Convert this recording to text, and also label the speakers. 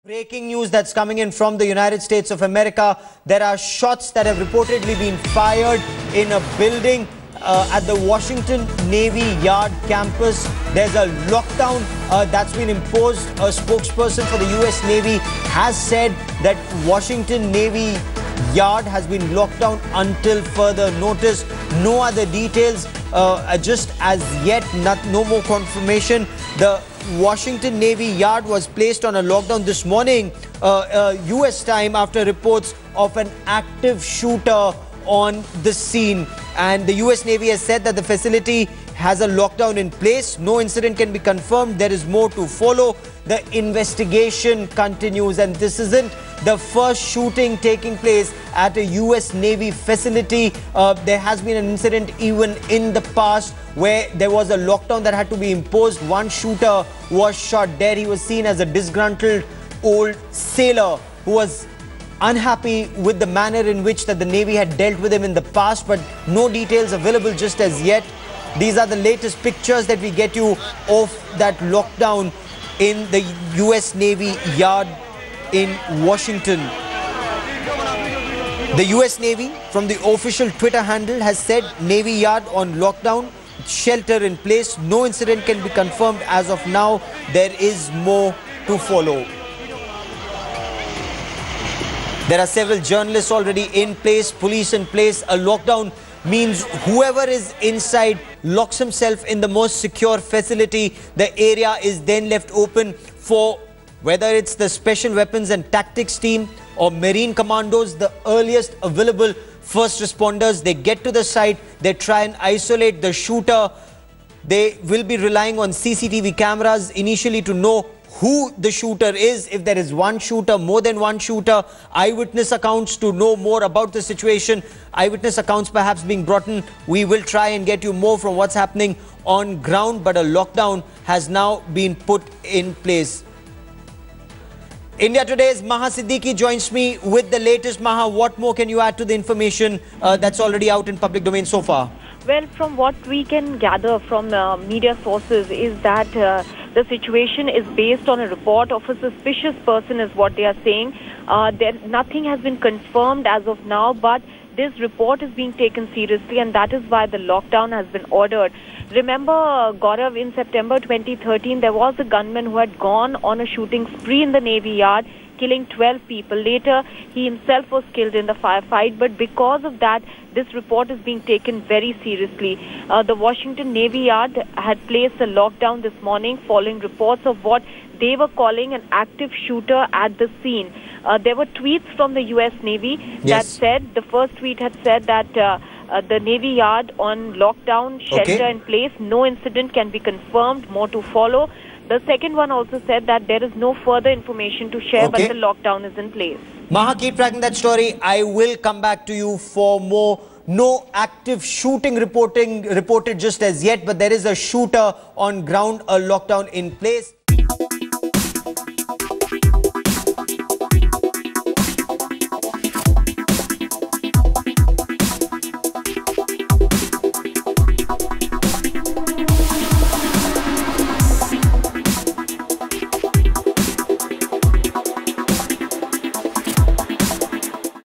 Speaker 1: Breaking news that's coming in from the United States of America. There are shots that have reportedly been fired in a building at the Washington Navy Yard campus. There's a lockdown that's been imposed. A spokesperson for the US Navy has said that Washington Navy Yard has been locked down until further notice. No other details just as yet, no more confirmation. The Washington Navy Yard was placed on a lockdown this morning, US time, after reports of an active shooter on the scene. And the US Navy has said that the facility has a lockdown in place. No incident can be confirmed. There is more to follow. The investigation continues, and this isn't the first shooting taking place at a US Navy facility. There has been an incident even in the past where there was a lockdown that had to be imposed. One shooter was shot dead. He was seen as a disgruntled old sailor who was unhappy with the manner in which that the Navy had dealt with him in the past, but no details available just as yet. These are the latest pictures that we get you of that lockdown in the US Navy Yard in Washington. The US Navy, from the official Twitter handle, has said Navy Yard on lockdown, shelter in place. No incident can be confirmed as of now. There is more to follow. There are several journalists already in place, police in place. A lockdown means whoever is inside locks himself in the most secure facility. The area is then left open for whether it's the Special Weapons and Tactics team or Marine Commandos, the earliest available first responders. They get to the site, they try and isolate the shooter. They will be relying on CCTV cameras initially to know who the shooter is, if there is one shooter, more than one shooter, eyewitness accounts to know more about the situation, eyewitness accounts perhaps being brought in. We will try and get you more from what's happening on ground, but a lockdown has now been put in place. India Today's Maha Siddiqui joins me with the latest. Maha, what more can you add to the information that's already out in public domain so far?
Speaker 2: Well, from what we can gather from media sources is that the situation is based on a report of a suspicious person, is what they are saying. Nothing has been confirmed as of now, but this report is being taken seriously, and that is why the lockdown has been ordered. Remember, Gaurav, in September 2013, there was a gunman who had gone on a shooting spree in the Navy Yard, killing 12 people. Later, he himself was killed in the firefight, but because of that, this report is being taken very seriously. The Washington Navy Yard had placed a lockdown this morning following reports of what they were calling an active shooter at the scene. There were tweets from the US Navy that said, the first tweet had said that the Navy Yard on lockdown, shelter in place, no incident can be confirmed, more to follow. The second one also said that there is no further information to share, but the lockdown is in place.
Speaker 1: Maha, keep tracking that story. I will come back to you for more. No active shooting reported just as yet, but there is a shooter on ground, a lockdown in place.